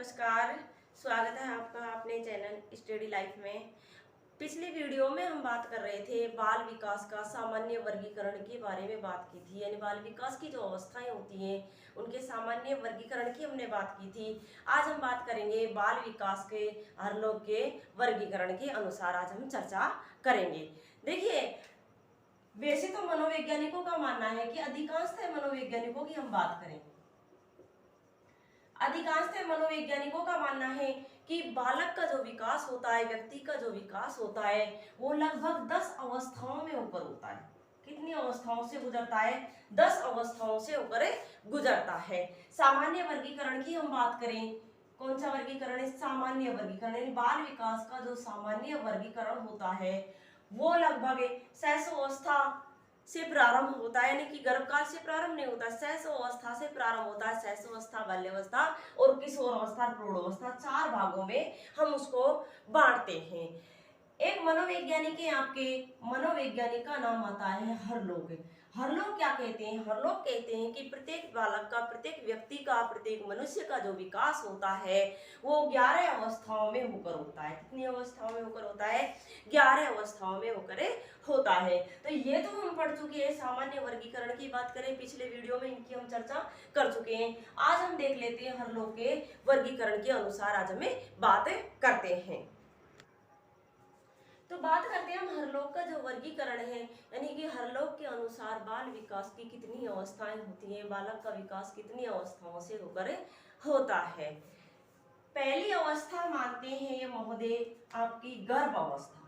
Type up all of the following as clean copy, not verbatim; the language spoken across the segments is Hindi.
नमस्कार। स्वागत है आपका अपने चैनल स्टडी लाइफ में। पिछली वीडियो में हम बात कर रहे थे बाल विकास का सामान्य वर्गीकरण के बारे में बात की थी, यानी बाल विकास की जो अवस्थाएं होती हैं उनके सामान्य वर्गीकरण की हमने बात की थी। आज हम बात करेंगे बाल विकास के हर लोग के वर्गीकरण के अनुसार आज हम चर्चा करेंगे। देखिए, वैसे तो मनोवैज्ञानिकों का मानना है कि अधिकांशतः मनोवैज्ञानिकों की हम बात करें, अधिकांशतः मनोवैज्ञानिकों का मानना है कि बालक का जो विकास होता है, व्यक्ति का जो विकास होता है, वो लगभग 10 अवस्थाओं में होकर होता है। कितनी अवस्थाओं से गुजरता है? 10 अवस्थाओं से होकर गुजरता है। सामान्य वर्गीकरण की हम बात करें, कौन सा वर्गीकरण है? सामान्य वर्गीकरण, यानी बाल विकास का जो सामान्य वर्गीकरण होता है वो लगभग शैशवावस्था से प्रारंभ होता है, यानी कि गर्भकाल से प्रारंभ नहीं होता, शैशवावस्था से प्रारंभ होता है। शैशवावस्था, बाल्यावस्था और किशोरावस्था, प्रौढ़ावस्था, 4 भागों में हम उसको बांटते हैं। एक मनोवैज्ञानिक है, आपके मनोवैज्ञानिक का नाम आता है हरलोग। हरलोग क्या कहते हैं? हरलोग कहते हैं कि प्रत्येक बालक का, प्रत्येक व्यक्ति का, प्रत्येक मनुष्य का जो विकास होता है वो 11 अवस्थाओं में होकर होता है। कितनी अवस्थाओं में होकर होता है? 11 अवस्थाओं में होकर होता है। तो ये तो हम पढ़ चुके हैं। सामान्य वर्गीकरण की बात करें, पिछले वीडियो में इनकी हम चर्चा कर चुके हैं। आज हम देख लेते हैं हरलोग के वर्गीकरण के अनुसार, आज हमें बात करते हैं। तो बात करते हैं हम हरलोग का जो वर्गीकरण है, यानी कि हरलोग के अनुसार बाल विकास की कितनी अवस्थाएं होती हैं, बालक का विकास कितनी अवस्थाओं से होकर होता है। पहली अवस्था मानते हैं ये महोदय आपकी गर्भ अवस्था।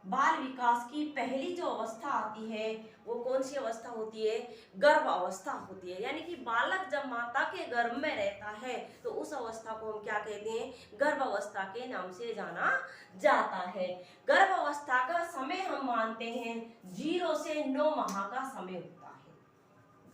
बाल विकास की पहली जो अवस्था आती है वो कौन सी अवस्था होती है? गर्भ अवस्था होती है। यानी कि बालक जब माता के गर्भ में रहता है तो उस अवस्था को हम क्या कहते हैं? गर्भ अवस्था के नाम से जाना जाता है। गर्भ अवस्था का समय हम मानते हैं 0 से 9 माह का समय होता है।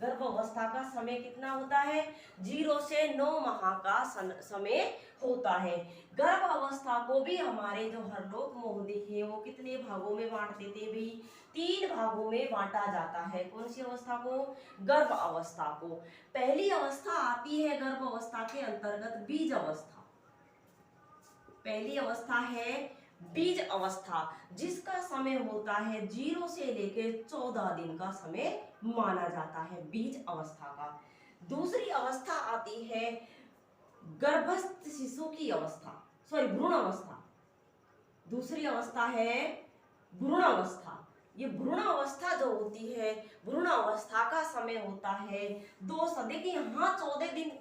गर्भ अवस्था का समय कितना होता है? 0 से 9 माह का समय होता है। गर्भ अवस्था को भी हमारे जो हरलोग महोदय है वो कितने भागों में बांट देते हैं भाई? 3 भागों में बांटा जाता है। कौन सी अवस्था को? गर्भ अवस्था को। पहली अवस्था आती है गर्भ अवस्था के अंतर्गत बीज अवस्था। पहली अवस्था है बीज अवस्था, जिसका समय होता है 0 से लेकर 14 दिन का समय माना जाता है बीज अवस्था का। दूसरी अवस्था आती है गर्भस्थ शिशु की अवस्था, सॉरी भ्रूण अवस्था। दूसरी अवस्था है भ्रूण अवस्था। ये भ्रूण अवस्था जो होती है, भ्रूण अवस्था का समय होता है 2 से, देखिए यहाँ 14 दिन,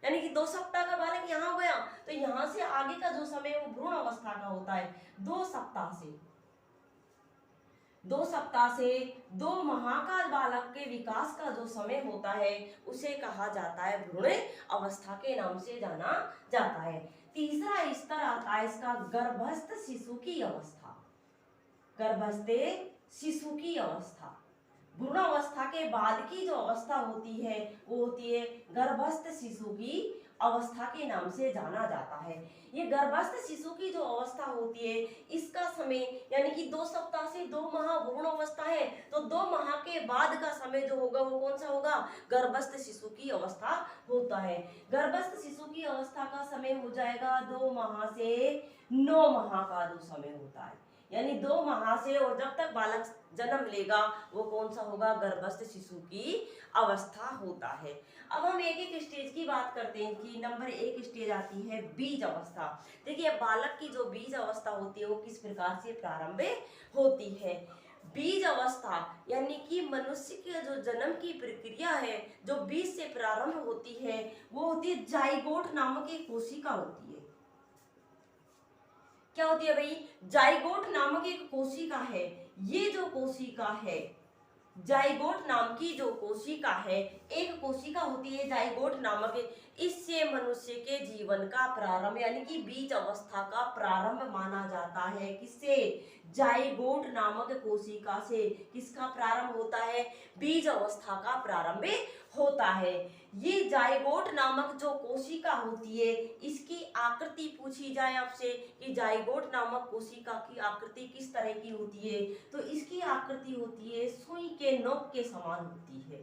यानी कि 2 सप्ताह का बालक यहाँ गया तो यहाँ से आगे का जो समय वो भ्रूण अवस्था का होता है 2 सप्ताह से। 2 सप्ताह से 2 माह का बालक के विकास का जो समय होता है उसे कहा जाता है भ्रूण अवस्था के नाम से जाना जाता है। तीसरा स्तर आता है इसका गर्भस्थ शिशु की अवस्था। गर्भस्थ शिशु की अवस्था, भ्रूण अवस्था के बाद की जो अवस्था होती है वो होती है गर्भस्थ शिशु की अवस्था के नाम से जाना जाता है। ये गर्भस्थ शिशु की जो अवस्था होती है इसका समय, यानी कि 2 सप्ताह से 2 माह भ्रूण अवस्था है तो 2 माह के बाद का समय जो होगा वो कौन सा होगा? गर्भस्थ शिशु की अवस्था होता है। गर्भस्थ शिशु की अवस्था का समय हो जाएगा 2 माह से 9 माह का जो समय होता है, यानी 2 माह से, और जब तक बालक जन्म लेगा वो कौन सा होगा? गर्भस्थ शिशु की अवस्था होता है। अब हम एक एक स्टेज की बात करते हैं कि नंबर 1 स्टेज आती है बीज अवस्था। देखिए, बालक की जो बीज अवस्था होती है वो किस प्रकार से प्रारंभ होती है? बीज अवस्था यानी कि मनुष्य के जो जन्म की प्रक्रिया है, जो बीज से प्रारंभ होती है वो होती है जाइगोट नामक एक कोशिका होती है। क्या होती है भाई? जाइगोट नामक एक कोशिका है। ये जो कोशिका है, जाइगोट नाम की जो कोशिका है, एक कोशिका होती है जाइगोट नामक, इससे मनुष्य के जीवन का प्रारंभ, यानी कि बीज अवस्था का प्रारंभ माना जाता है। किससे? जाइगोट नामक कोशिका से। किसका प्रारंभ होता है? बीज अवस्था का प्रारंभ होता है। ये जाइगोट नामक जो कोशिका होती है इसकी आकृति पूछी जाए आपसे कि जाइगोट नामक कोशिका की आकृति किस तरह की होती है, तो इसकी आकृति होती है सुई के नोक के समान होती है।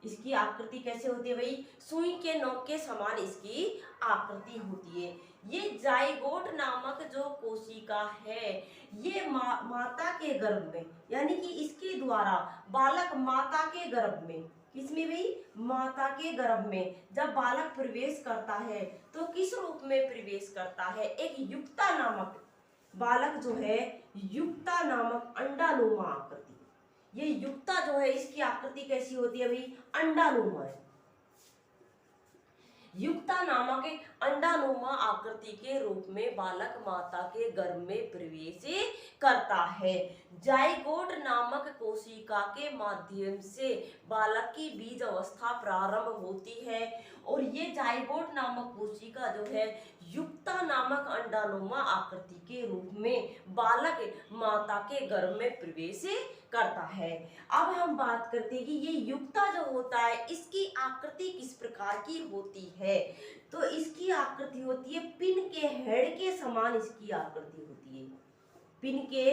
इसकी आकृति कैसे होती है भाई, सुई के नोक के समान इसकी आकृति होती है। ये जाइगोट नामक जो कोशिका है, ये माता के गर्भ में, यानी कि इसके द्वारा बालक माता के गर्भ में, किसमें भाई, माता के गर्भ में जब बालक प्रवेश करता है तो किस रूप में प्रवेश करता है, एक युक्ता नामक बालक जो है, युक्ता नामक अंडानुमा आकृति, ये युक्ता जो है इसकी आकृति कैसी होती है भाई, अंडानुमा है। युक्ता नामक एक अंडानुमा आकृति के रूप में बालक माता के गर्भ में प्रवेश करता है। जाइगोट नामक कोशिका के माध्यम से बालक की बीज अवस्था प्रारंभ होती है और ये जाइगोट नामक कोशिका जो है युक्ता नामक अंडानुमा आकृति के रूप में बालक माता के गर्भ में प्रवेश करता है। अब हम बात करते हैं कि ये युक्ता जो होता है इसकी आकृति किस प्रकार की होती है, तो इसकी आकृति होती है पिन के हेड के समान, इसकी आकृति होती है पिन के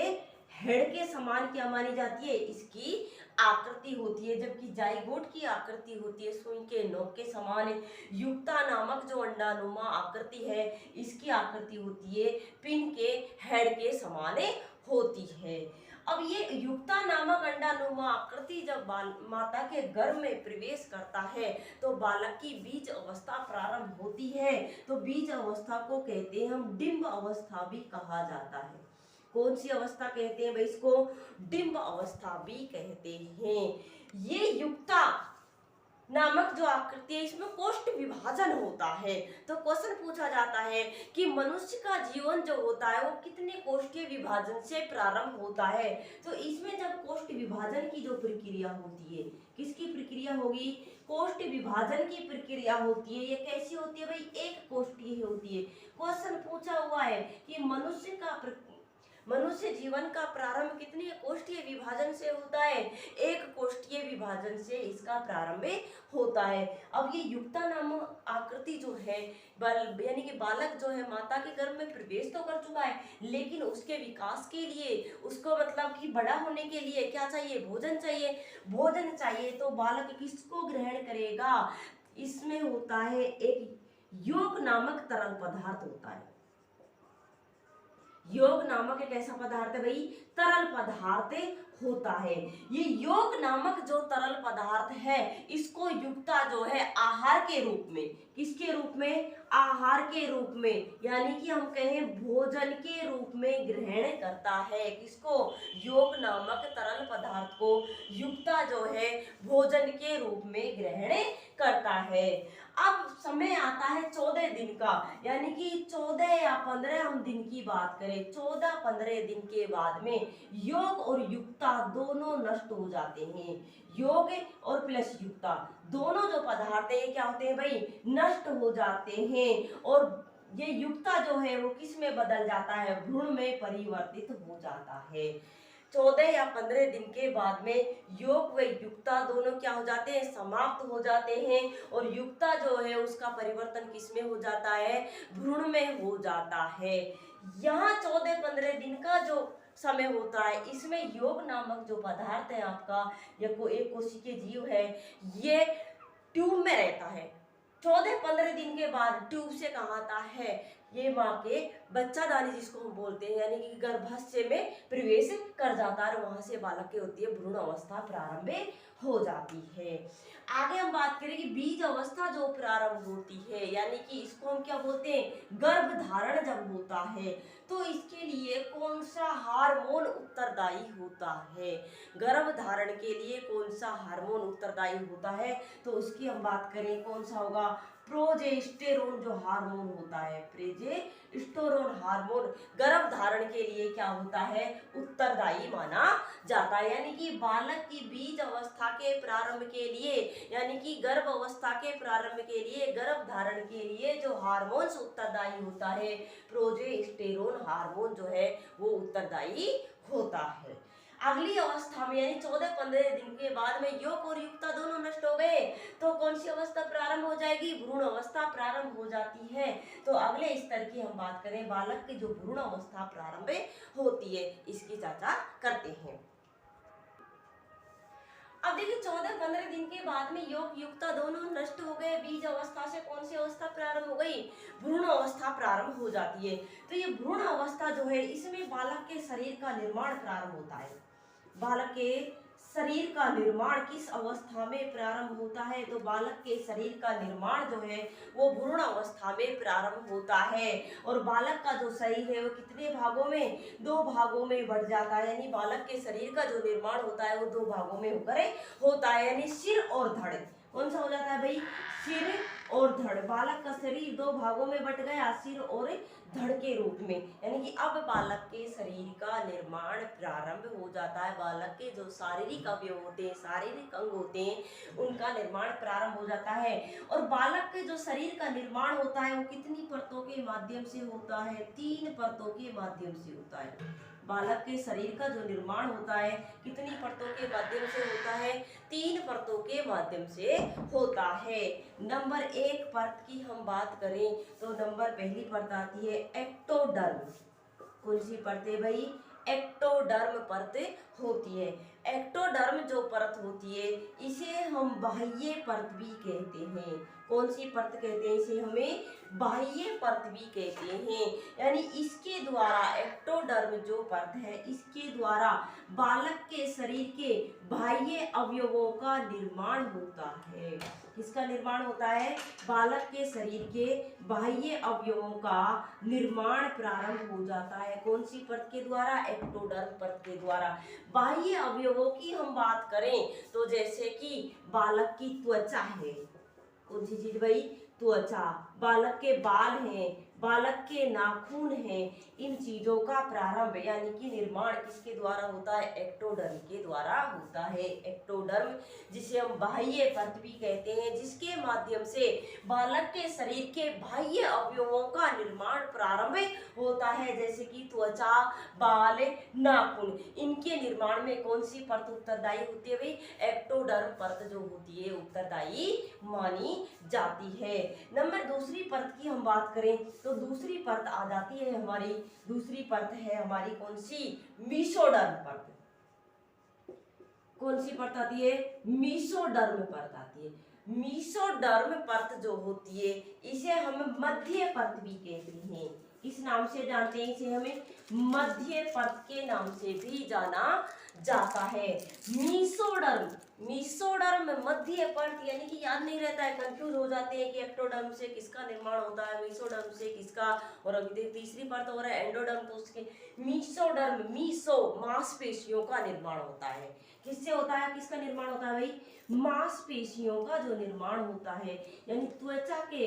हेड के समान, क्या मानी जाती है, इसकी आकृति होती है। जबकि जाइगोट की आकृति होती है सुई के नोक के समान। युक्ता नामक जो अंडानुमा आकृति है इसकी आकृति होती है पिन के हेड के समान होती है। अब ये युक्ता नामक अंडानुमा आकृति जब माता के गर्भ में प्रवेश करता है तो बालक की बीज अवस्था प्रारंभ होती है। तो बीज अवस्था को कहते हैं हम डिंब अवस्था भी कहा जाता है। कौन सी अवस्था कहते हैं भाई इसको, डिंब अवस्था भी कहते हैं। ये युक्ता नामक जो आकृति है इसमें कोष्ठ विभाजन होता है। तो क्वेश्चन पूछा जाता है कि मनुष्य का जीवन जो होता है वो कितने कोष्ठीय विभाजन से प्रारंभ होता है, तो इसमें जब कोष्ठ विभाजन की जो प्रक्रिया होती है, किसकी प्रक्रिया होगी, कोष्ठ विभाजन की प्रक्रिया होती है। ये कैसी होती है भाई, एक कोष्ठीय होती है। क्वेश्चन पूछा हुआ है कि मनुष्य जीवन का प्रारंभ कितने कोष्ठीय विभाजन से होता है, एक कोष्ठीय विभाजन से इसका प्रारंभ होता है। अब ये युक्ता नामक आकृति जो है यानी कि बालक जो है माता के गर्भ में प्रवेश तो कर चुका है, लेकिन उसके विकास के लिए, उसको मतलब कि बड़ा होने के लिए क्या चाहिए, भोजन चाहिए। भोजन चाहिए तो बालक किसको ग्रहण करेगा, इसमें होता है एक योग नामक तरल पदार्थ होता है। योग नामक एक ऐसा पदार्थ है भाई, तरल पदार्थ होता है। ये योग नामक जो तरल पदार्थ है इसको युक्ता जो है आहार के रूप में, किसके रूप में, आहार के रूप में, यानी कि हम कहें भोजन के रूप में ग्रहण करता है। किसको, योग नामक तरल पदार्थ को युक्ता जो है भोजन के रूप में ग्रहण करता है। अब समय आता है 14 दिन का, यानी कि 14 या 15 हम दिन की बात करें, 14-15 दिन के बाद में योग और युक्ता दोनों नष्ट हो जाते हैं। योग और प्लस युक्ता दोनों जो पदार्थ है क्या होते हैं भाई, नष्ट हो जाते हैं और ये युक्ता जो है वो किस में बदल जाता है, भ्रूण में परिवर्तित हो जाता है। 14 या 15 दिन के बाद में योग व युक्ता दोनों क्या हो जाते हैं, समाप्त हो जाते हैं और युक्ता जो है उसका परिवर्तन किसमें हो जाता है, भ्रूण में हो जाता है। यहाँ 14-15 दिन का जो समय होता है इसमें योग नामक जो पदार्थ है आपका, या एक कोशिकीय जीव है, ये ट्यूब में रहता है। 14-15 दिन के बाद ट्यूब से कहाँ आता है, ये माँ के बच्चादानी जिसको हम बोलते हैं, यानी कि गर्भाशय में प्रवेश कर जाता है, वहां से बालक की होती है भ्रूण अवस्था प्रारंभ हो जाती है। आगे हम बात करें कि बीज अवस्था जो प्रारंभ होती है, यानी कि इसको हम क्या बोलते हैं, गर्भ धारण जब होता है तो इसके लिए कौन सा हार्मोन उत्तरदायी होता है, गर्भ धारण के लिए कौन सा हार्मोन उत्तरदायी होता है, तो उसकी हम बात करें कौन सा होगा, प्रोजेस्टेरोन जो हार्मोन होता है, प्रोजेस्टेरोन हार्मोन गर्भ धारण के लिए क्या होता है, उत्तरदायी माना जाता है। यानी कि बालक की बीज अवस्था के प्रारंभ के लिए, यानी कि गर्भ अवस्था के प्रारंभ के लिए, गर्भ धारण के लिए जो हार्मोन उत्तरदायी होता है, प्रोजेस्टेरोन हार्मोन जो है वो उत्तरदायी होता है। अगली अवस्था में यानी 14-15 दिन के बाद में योग और युक्ता दोनों नष्ट हो गए तो कौन सी अवस्था प्रारंभ हो जाएगी, भ्रूण अवस्था प्रारंभ हो जाती है। तो अगले स्तर की हम बात करें, बालक की जो भ्रूण अवस्था प्रारंभ होती है इसकी चर्चा करते हैं। अब देखिए 14-15 दिन के बाद में योग युक्ता दोनों नष्ट हो गए, बीज अवस्था से कौन सी अवस्था प्रारंभ हो गई, भ्रूण अवस्था प्रारंभ हो जाती है। तो ये भ्रूण अवस्था जो है इसमें बालक के शरीर का निर्माण प्रारंभ होता है। बालक के शरीर का निर्माण किस अवस्था में प्रारंभ होता है, तो बालक के शरीर का निर्माण जो है वो भ्रूण अवस्था में प्रारंभ होता है। और बालक का जो शरीर है वो कितने भागों में, 2 भागों में बढ़ जाता है। यानी बालक के शरीर का जो निर्माण होता है वो 2 भागों में होकर होता है, यानी सिर और धड़। कौन सा हो जाता है भाई, सिर और धड़। बालक का शरीर 2 भागों में बट गया, सिर और धड़ के रूप में। यानी कि अब बालक के शरीर का निर्माण प्रारंभ हो जाता है। बालक के जो शारीरिक अवयव होते हैं, शारीरिक अंग होते हैं, उनका निर्माण प्रारंभ हो जाता है। और बालक के जो शरीर का निर्माण होता है वो कितनी परतों के माध्यम से होता है, 3 परतों के माध्यम से होता है। बालक के शरीर का जो निर्माण होता है कितनी परतों के माध्यम से होता है, 3 परतों के माध्यम से होता है। नंबर 1 परत की हम बात करें तो नंबर पहली परत आती है एक्टोडर्म। कौन सी परत है भाई, एक्टोडर्म परत होती है। एक्टोडर्म जो परत होती है इसे हम बाह्य परत भी कहते हैं। कौन सी परत कहते हैं, इसे हमें बाह्य परत भी कहते हैं। यानी इसके द्वारा, एक्टोडर्म जो परत है इसके द्वारा बालक के शरीर के बाह्य अवयवों का निर्माण होता है। किसका निर्माण होता है, बालक के शरीर के बाह्य अवयवों का निर्माण प्रारंभ हो जाता है। कौन सी परत के द्वारा, एक्टोडर्म परत के द्वारा। बाह्य अवयवों की हम बात करें तो जैसे कि बालक की त्वचा है, कौन सी चीज भाई, त्वचा। बालक के बाल हैं, बालक के नाखून हैं, इन चीजों का प्रारंभ यानी कि निर्माण किसके द्वारा होता है, एक्टोडर्म के द्वारा होता है। एक्टोडर्म जिसे हम बाह्य परत भी कहते हैं, जिसके माध्यम से बालक के शरीर के बाह्य अवयवों का निर्माण प्रारंभ होता है, जैसे कि त्वचा, बाल, नाखून। इनके निर्माण में कौन सी परत उत्तरदायी होती है भाई, एक्टोडर्म परत जो होती है उत्तरदायी मानी जाती है। नंबर दूसरी परत की हम बात करें तो दूसरी परत आ जाती है हमारी, दूसरी परत है हमारी कौन सी, मेसोडर्म परत। कौन सी परत आती है, मेसोडर्म परत आती है। मेसोडर्म परत जो होती है इसे हम मध्य परत भी कहते हैं। इस नाम से जानते हैं, इसे हमें मध्य परत के नाम से भी जाना जाता है। मेसोडर्म, मेसोडर्म मध्य परत, यानी कि याद नहीं रहता है, कंफ्यूज हो जाते हैं कि एक्टोडर्म से किसका निर्माण होता है, मेसोडर्म से किसका। और अभी तीसरी परत हो रहा है एंडोडर्म, तो उसके मेसोडर्म, मीसो मांसपेशियों का निर्माण होता है। किससे होता है, किसका निर्माण होता है भाई, मांसपेशियों का जो निर्माण होता है। यानी त्वचा के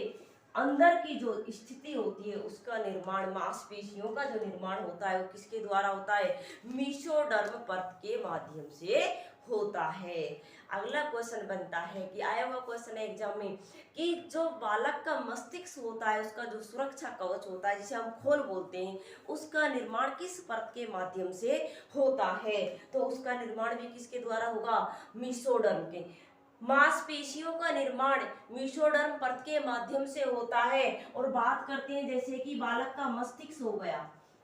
अंदर की जो स्थिति होती है उसका निर्माण, मांसपेशियों का जो निर्माण होता है वो किसके द्वारा होता है, मेसोडर्म परत के माध्यम से होता है। अगला क्वेश्चन बनता है कि आया हुआ क्वेश्चन है एग्जाम में कि जो बालक का मस्तिष्क होता है उसका जो सुरक्षा कवच होता है जिसे हम खोल बोलते हैं, उसका निर्माण किस परत के माध्यम से होता है, तो उसका निर्माण भी किसके द्वारा होगा, मेसोडर्म के। मांसपेशियों का निर्माण मेसोडर्म परत के माध्यम से होता है। और बात करते हैं जैसे कि बालक का मस्तिष्क हो गया,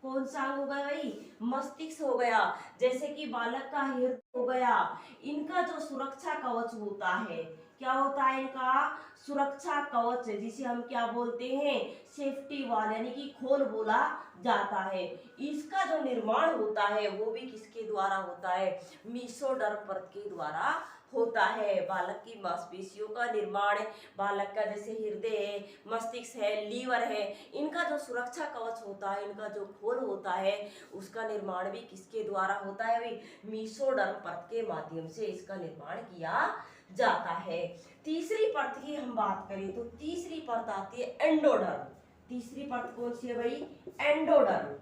कौन सा हो गया भाई, मस्तिष्क हो गया, जैसे कि बालक का हृदय हो गया, इनका जो सुरक्षा कवच होता है, क्या होता है इनका सुरक्षा कवच, जिसे हम क्या बोलते हैं, सेफ्टी वॉल, यानी कि खोल बोला जाता है। इसका जो निर्माण होता है वो भी किसके द्वारा होता है, मेसोडर्म परत के द्वारा होता है। बालक की मांसपेशियों का निर्माण, बालक का जैसे हृदय है, मस्तिष्क है, लीवर है, इनका जो सुरक्षा कवच होता है, इनका जो खोल होता है, उसका निर्माण भी किसके द्वारा होता है भाई, मेसोडर्म परत के माध्यम से इसका निर्माण किया जाता है। तीसरी परत की हम बात करें तो तीसरी परत आती है एंडोडर्म। तीसरी परत कौन सी है भाई, एंडोडर्म।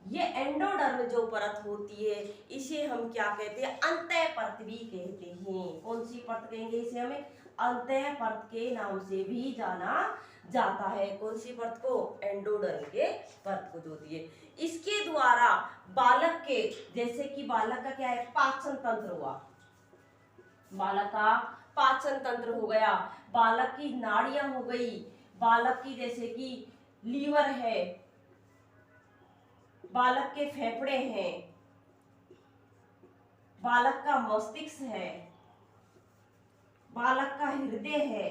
ये एंडोडर्म जो परत होती है इसे हम क्या कहते हैं, अंतः परत भी कहते हैं। कौन सी परत कहेंगे, इसे हमें अंतः परत के नाम से भी जाना जाता है। कौन सी परत को, एंडोडर्म के परत को जो होती है। इसके द्वारा बालक के, जैसे कि बालक का क्या है, पाचन तंत्र हुआ, बालक का पाचन तंत्र हो गया, बालक की नाड़ियां हो गई, बालक की जैसे कि लीवर है, बालक के फेफड़े हैं, बालक का मस्तिष्क है, बालक का हृदय है,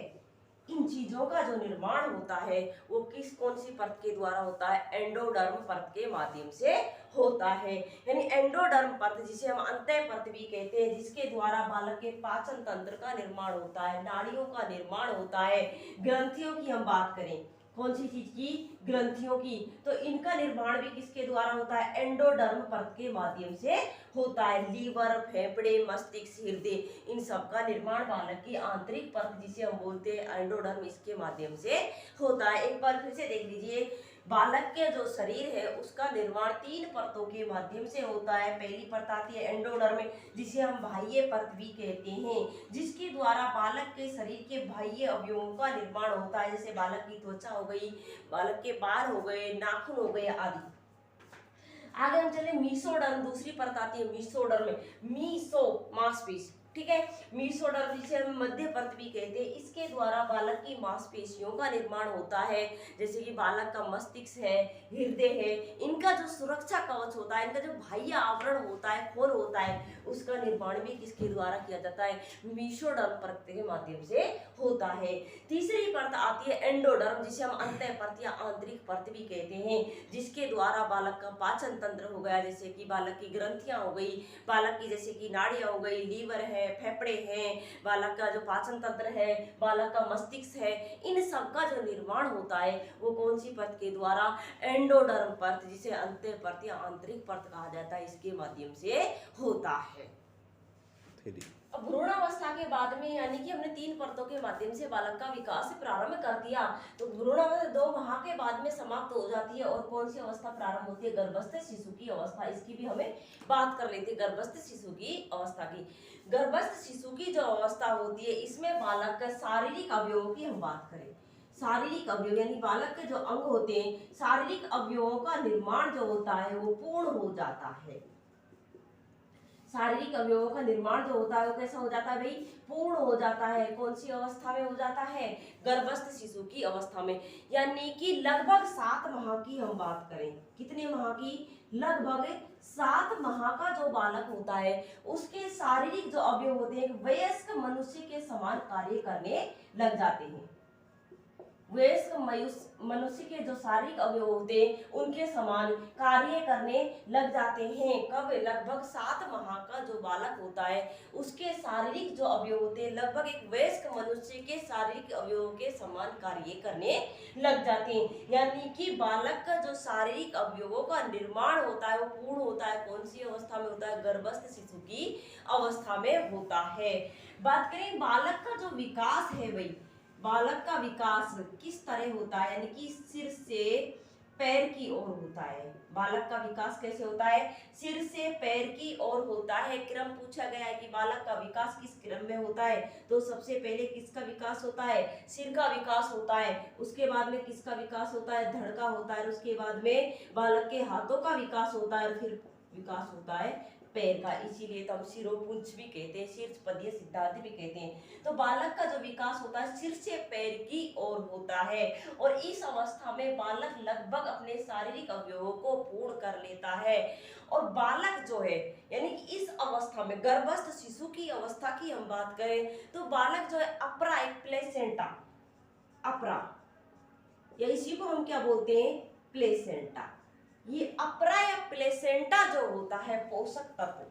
इन चीजों का जो निर्माण होता है वो कौन सी परत के द्वारा होता है? एंडोडर्म परत के माध्यम से होता है। यानी एंडोडर्म परत, जिसे हम अंतः परत भी कहते हैं, जिसके द्वारा बालक के पाचन तंत्र का निर्माण होता है, नाड़ियों का निर्माण होता है। ग्रंथियों की हम बात करें, कौन सी चीज की? ग्रंथियों की। तो इनका निर्माण भी किसके द्वारा होता है? एंडोडर्म परत के माध्यम से होता है। लीवर, फेफड़े, मस्तिष्क, हृदय, इन सब का निर्माण बालक की आंतरिक परत, जिसे हम बोलते हैं एंडोडर्म, इसके माध्यम से होता है। एक बार फिर से देख लीजिए, बालक के जो शरीर है उसका निर्माण 3 परतों के माध्यम से होता है। पहली परत आती है एंडोडर्म, जिसे हम बाह्य परत भी कहते हैं, जिसके द्वारा बालक के शरीर के बाह्य अवयवों का निर्माण होता है, जैसे बालक की त्वचा हो गई, बालक के बाल हो गए, नाखून हो गए आदि। आगे हम चले मीसोडर्म, दूसरी परत आती है मीसोडर्म में, मीसो मांसपेशी, ठीक है। मीसोडर्म, जिसे हम मध्य परत भी कहते हैं, इसके द्वारा बालक की मांसपेशियों का निर्माण होता है, जैसे कि बालक का मस्तिष्क है, हृदय है, इनका जो सुरक्षा कवच होता है, इनका जो बाह्य आवरण होता है, खोल होता है, उसका निर्माण भी किसके द्वारा किया जाता है? मीसोडर्म परत के माध्यम से होता है। तीसरी परत आती है एंडोडर्म, जिसे हम अंतः परत या आंतरिक परत भी कहते हैं, जिसके द्वारा बालक का पाचन तंत्र हो गया, जैसे कि बालक की ग्रंथियां हो गई, बालक की जैसे कि नाड़ियां हो गई, लीवर है, फेफड़े हैं, बालक का जो पाचन तंत्र है, बालक का मस्तिष्क है, इन सब का जो निर्माण होता है वो कौन सी परत के द्वारा? एंडोडर्म परत, जिसे अंतः परत या आंतरिक परत कहा जाता है, इसके माध्यम से होता है। अब भ्रूणावस्था के बाद में, यानी कि हमने 3 परतों के माध्यम से बालक का विकास प्रारंभ कर दिया, तो भ्रूणावस्था 2 माह के बाद में समाप्त हो जाती है। और कौन सी अवस्था प्रारंभ होती है? गर्भस्थ शिशु की अवस्था। इसकी भी हमें बात कर लेते हैं, गर्भस्थ शिशु की अवस्था की। गर्भस्थ शिशु की जो अवस्था होती है, इसमें बालक का शारीरिक अवयवों की हम बात करें, शारीरिक अवयव यानी बालक के जो अंग होते हैं, शारीरिक अवयवों का निर्माण जो होता है वो पूर्ण हो जाता है। शारीरिक अवयवों का निर्माण जो होता है वो कैसा हो जाता है भाई? पूर्ण हो जाता है। कौन सी अवस्था में हो जाता है? गर्भस्थ शिशु की अवस्था में। यानी कि लगभग 7 माह की हम बात करें, कितने माह की? लगभग 7 माह का जो बालक होता है उसके शारीरिक जो अवयव होते हैं वयस्क मनुष्य के समान कार्य करने लग जाते हैं। वयस्क मनुष्य के जो शारीरिक अवयव होते हैं उनके समान कार्य करने लग जाते हैं। कब? लगभग 7 माह का जो बालक होता है उसके शारीरिक जो अवयव होते हैं लगभग एक वयस्क मनुष्य के शारीरिक अवयवों के समान कार्य करने लग जाते हैं। यानी कि बालक का जो शारीरिक अवयवों का निर्माण होता है वो पूर्ण होता है। कौन सी अवस्था में होता है? गर्भस्थ शिशु की अवस्था में होता है। बात करें बालक का जो विकास है भाई, बालक का विकास किस तरह होता है? यानी कि सिर से पैर की ओर होता है। बालक का विकास कैसे होता है? सिर से पैर की ओर होता है। क्रम पूछा गया है कि बालक का विकास किस क्रम में होता है, तो सबसे पहले किसका विकास होता है? सिर का विकास होता है। उसके बाद में किसका विकास होता है? धड़ का होता है। उसके बाद में बालक के हाथों का विकास होता है और फिर विकास होता है पैर का। इसीलिए तो हम शिरोपुंज भी कहते हैं, शीर्षपदीय सिद्धांत भी कहते हैं। तो बालक का जो विकास होता है सिर से पैर की ओर होता है और इस अवस्था में बालक लगभग अपने शारीरिक अवयवों को पूर्ण कर लेता है। और बालक जो है यानी कि इस अवस्था में गर्भस्थ शिशु की अवस्था की हम बात करें तो बालक जो है अपरा, एक प्लेसेंटा, अपरा, या इसी को हम क्या बोलते हैं? प्लेसेंटा। ये अपरा या प्लेसेंटा जो होता है पोषक तत्व,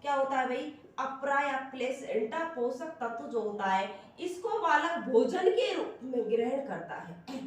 क्या होता है भाई? अपरा या प्लेसेंटा पोषक तत्व जो होता है इसको बालक भोजन के रूप में ग्रहण करता है।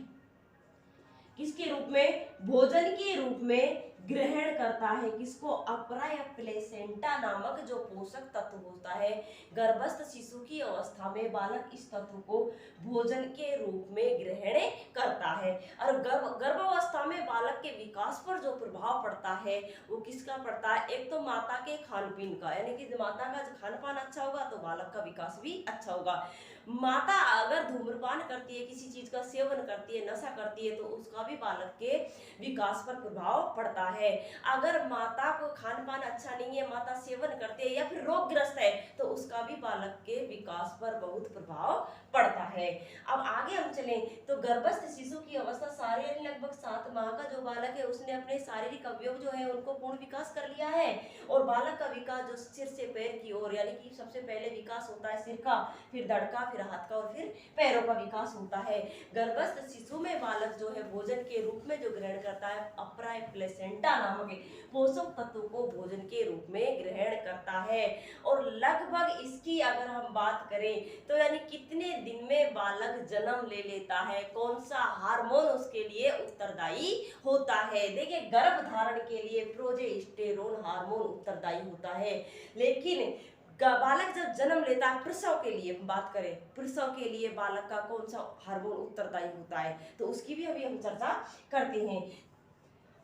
किसके रूप में? भोजन के रूप में ग्रहण करता है। किसको? अपरा या प्लेसेंटा नामक जो पोषक तत्व होता है गर्भस्थ शिशु की अवस्था में बालक इस तत्व को भोजन के रूप में ग्रहण करता है। और गर्भावस्था में बालक के विकास पर जो प्रभाव पड़ता है वो किसका पड़ता है? एक तो माता के खान पीन का, यानी कि माता का खान पान अच्छा होगा तो बालक का विकास भी अच्छा होगा। माता अगर धूम्रपान करती है, किसी चीज का सेवन करती है, नशा करती है, तो उसका भी बालक के विकास पर प्रभाव पड़ता है। अगर माता को खान पान अच्छा नहीं है, माता सेवन करती है या फिर रोगग्रस्त है, तो उसका भी बालक के विकास पर बहुत प्रभाव पड़ता है। अब आगे हम चलें तो गर्भस्थ शिशु की अवस्था सारे लगभग 7 माह का जो बालक है उसने अपने शारीरिक अवयव जो है उनको पूर्ण विकास कर लिया है, और बालक का विकास जो सिर से पैर की ओर, यानी कि सबसे पहले विकास होता है सिर का, फिर धड़ का, फिर हाथ का और फिर पैरों का विकास होता है। गर्भस्थ शिशु में बालक जो है भोजन के रूप में जो ग्रहण करता है अप्राय प्लेसेंटा नामक पोषक तत्व को भोजन के रूप में ग्रहण करता है। और लगभग इसकी अगर हम बात करें तो यानी कितने दिन में बालक जन्म ले लेता है, कौन सा हार्मोन उसके लिए उत्तरदायी होता है। देखिए गर्भ धारण के लिए प्रोजेस्टेरोन हार्मोन उत्तरदायी होता है, लेकिन बालक जब जन्म लेता है, प्रसव के लिए बात करें, प्रसव के लिए बालक का कौन सा हार्मोन उत्तरदायी होता है, तो उसकी भी अभी हम चर्चा करते हैं।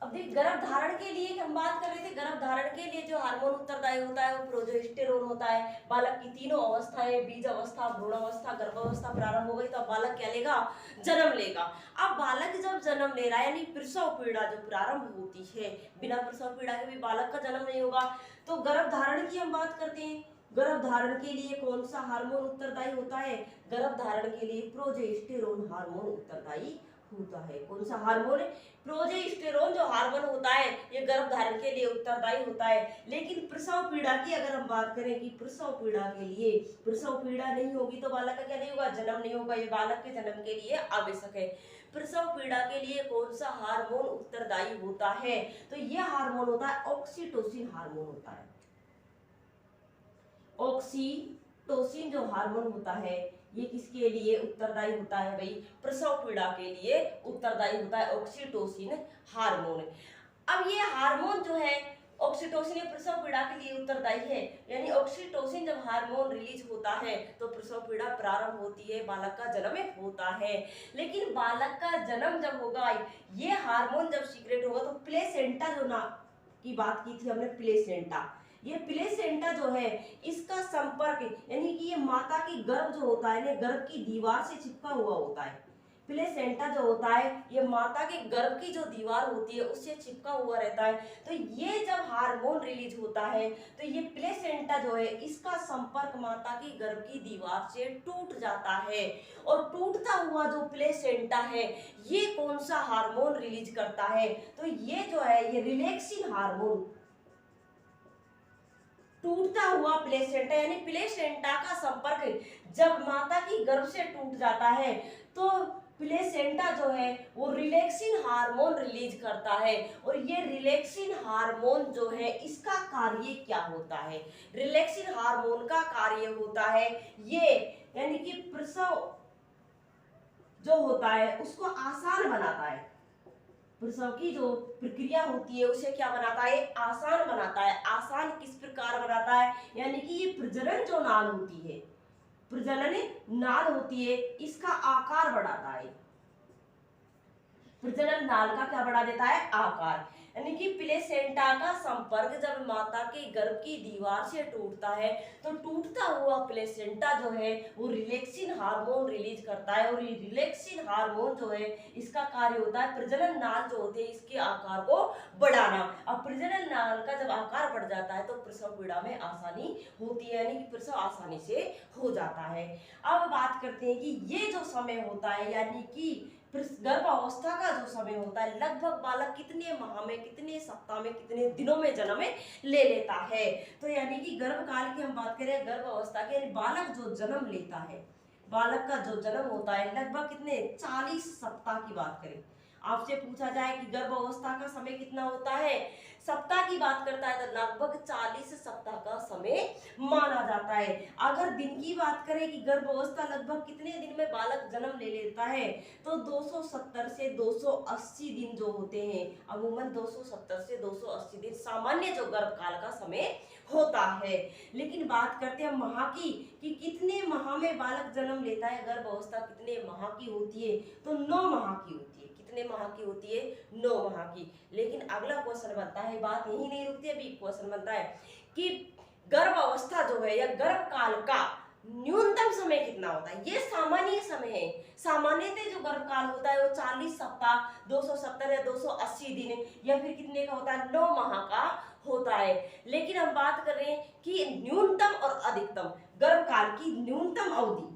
अब देखिए गर्भ धारण के लिए हम बात कर रहे थे, गर्भ धारण के लिए जो हार्मोन उत्तरदायी होता है वो प्रोजेस्टेरोन होता है। बालक की तीनों अवस्थाएं, बीज अवस्था, भ्रूण अवस्था, गर्भावस्था प्रारंभ हो गई तो अब बालक क्या लेगा, जन्म लेगा। अब बालक जब जन्म ले रहा है यानी प्रसव पीड़ा जो प्रारंभ होती है, बिना प्रसव पीड़ा के भी बालक का जन्म नहीं होगा। तो गर्भ धारण की हम बात करते हैं, गर्भ धारण के लिए कौन सा हार्मोन उत्तरदायी होता है, गर्भ धारण के लिए प्रोजेस्टेरोन हार्मोन उत्तरदायी होता है। कौन सा हार्मोन, प्रोजेस्टेरोन जो हार्मोन होता है ये गर्भ धारण के लिए उत्तरदायी होता है। लेकिन प्रसव पीड़ा की अगर हम बात करें कि प्रसव पीड़ा के लिए, प्रसव पीड़ा नहीं होगी तो बालक का क्या नहीं होगा, जन्म नहीं होगा, ये बालक के जन्म के लिए आवश्यक है। प्रसव पीड़ा के लिए कौन सा हार्मोन उत्तरदायी होता है, तो यह हार्मोन होता है ऑक्सीटोसिन हार्मोन होता है। ऑक्सीटोसिन जो हार्मोन होता है ये किसके लिए उत्तरदायी होता है भाई, प्रसव पीड़ा के लिए उत्तरदायी होता है ऑक्सीटोसिन हार्मोन। अब ये हार्मोन जो है ऑक्सीटोसिन प्रसव पीड़ा के लिए उत्तरदायी है, यानी ऑक्सीटोसिन जब हार्मोन रिलीज होता है तो प्रसव पीड़ा प्रारंभ होती है, बालक का जन्म होता है। लेकिन बालक का जन्म जब होगा, ये हार्मोन जब सीक्रेट होगा तो प्लेसेंटा जो ना की बात की थी हमने, प्लेसेंटा, ये प्लेसेंटा जो है इसका संपर्क यानी कि ये माता की गर्भ जो होता है ना, गर्भ की दीवार से चिपका हुआ होता है। प्लेसेंटा जो होता है ये माता के गर्भ की जो दीवार होती है उससे चिपका हुआ रहता है। तो ये जब हार्मोन रिलीज होता है तो ये प्लेसेंटा जो है इसका संपर्क माता की गर्भ की दीवार से टूट जाता है, और टूटता हुआ जो प्लेसेंटा है ये कौन सा हार्मोन रिलीज करता है, तो ये जो है ये रिलैक्सिन हार्मोन, टूटता हुआ प्लेसेंटा यानी प्लेसेंटा का संपर्क जब माता की गर्भ से टूट जाता है तो प्लेसेंटा जो है वो रिलैक्सिन हार्मोन रिलीज करता है। और ये रिलैक्सिन हार्मोन जो है इसका कार्य क्या होता है, रिलैक्सिन हार्मोन का कार्य होता है ये यानी कि प्रसव जो होता है उसको आसान बनाता है, प्रसव की जो प्रक्रिया होती है उसे क्या बनाता है, आसान बनाता है। आसान किस प्रकार बनाता है, यानी कि ये प्रजनन जो नाल होती है, प्रजनन नाल होती है इसका आकार बढ़ाता है, प्रजनन नाल का क्या बढ़ा देता है, आकार। यानी कि प्लेसेंटा का संपर्क जब माता के गर्भ की दीवार से टूटता है तो टूटता हुआ प्लेसेंटा जो है वो रिलैक्सिन हार्मोन रिलीज करता है, और ये रिलैक्सिन हार्मोन जो है इसका कार्य होता है प्रजनन नाल जो होते हैं इसके आकार को बढ़ाना। अब प्रजनन नाल का जब आकार बढ़ जाता है तो प्रसव पीड़ा में आसानी होती है, यानी कि प्रसव आसानी से हो जाता है। अब बात करते हैं कि ये जो समय होता है यानी कि गर्भावस्था का जो समय होता है, लगभग बालक कितने माह में, कितने सप्ताह में, कितने दिनों में जन्म ले लेता है। तो यानी कि गर्भ काल की हम बात करें, गर्भावस्था के यानी बालक जो जन्म लेता है, बालक का जो जन्म होता है लगभग कितने 40 सप्ताह की बात करें, आपसे पूछा जाए कि गर्भावस्था का समय कितना होता है, सप्ताह की बात करता है तो लगभग 40 सप्ताह का समय माना जाता है। अगर दिन की बात करें कि गर्भावस्था लगभग कितने दिन में बालक जन्म ले लेता है तो 270 से 280 दिन जो होते हैं, अमूमन 270 से 280 दिन सामान्य जो गर्भकाल का समय होता है। लेकिन बात करते हैं माह की कि कितने माह में बालक जन्म लेता है, गर्भावस्था कितने माह की होती है, तो 9 माह की होती है। कितने माह की होती है, 9 माह की। लेकिन अगला क्वेश्चन बनता है, बात यही नहीं रुकती, अभी क्वेश्चन बनता है कि गर्भ अवस्था जो है या गर्भ काल का न्यूनतम समय कितना होता है। ये सामान्य समय है, सामान्यतः जो गर्भ काल होता है वो 40 सप्ताह, 270 या 280 दिन या फिर कितने का होता है, 9 माह का होता है। लेकिन हम बात कर रहे हैं कि न्यूनतम और अधिकतम गर्भ काल की न्यूनतम अवधि,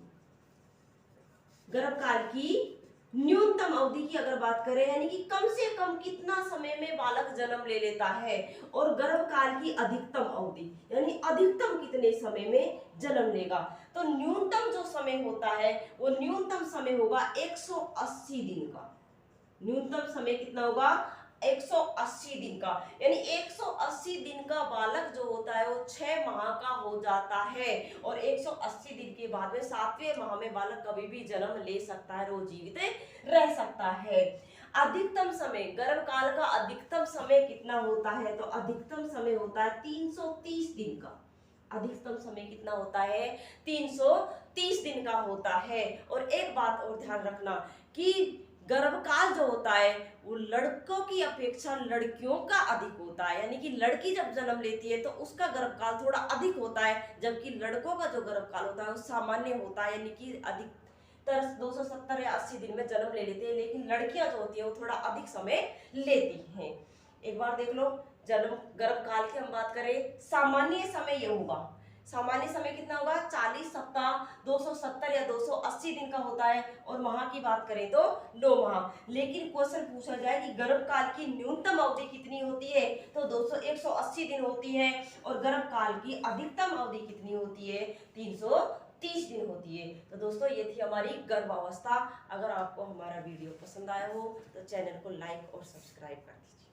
गर्भकाल की न्यूनतम अवधि की अगर बात करें, यानी कि कम से कम कितना समय में बालक जन्म ले लेता है, और गर्भकाल की अधिकतम अवधि यानी अधिकतम कितने समय में जन्म लेगा। तो न्यूनतम जो समय होता है वो न्यूनतम समय होगा 180 दिन का। न्यूनतम समय कितना होगा? 180 दिन का। यानी 180 दिन का बालक जो होता है वो 6 माह का हो जाता है, और 180 दिन के बाद में 7वें माह में बालक कभी भी जन्म ले सकता है, रोज जीवित रह सकता है। अधिकतम समय, गर्भकाल का अधिकतम समय कितना होता है? तो अधिकतम समय होता है 330 दिन का। अधिकतम समय कितना होता है? 330 दिन का होता है। और एक बात और ध्यान रखना कि गर्भकाल जो होता है वो लड़कों की अपेक्षा लड़कियों का अधिक होता है, यानी कि लड़की जब जन्म लेती है तो उसका गर्भकाल थोड़ा अधिक होता है, जबकि लड़कों का जो गर्भकाल होता है वो सामान्य होता है, यानी कि अधिकतर 270 या 80 दिन में जन्म ले लेते हैं, लेकिन लड़कियां जो होती है वो थोड़ा अधिक समय लेती हैं। एक बार देख लो, जन्म गर्भकाल की हम बात करें, सामान्य समय ये होगा। सामान्य समय कितना होगा? 40 सप्ताह, 270 या 280 दिन का होता है, और माह की बात करें तो 9 माह। लेकिन क्वेश्चन पूछा जाए कि गर्भकाल की न्यूनतम अवधि कितनी होती है, तो 180 दिन होती है, और गर्भकाल की अधिकतम अवधि कितनी होती है? 330 दिन होती है। तो दोस्तों ये थी हमारी गर्भावस्था। अगर आपको हमारा वीडियो पसंद आया हो तो चैनल को लाइक और सब्सक्राइब कर दीजिए।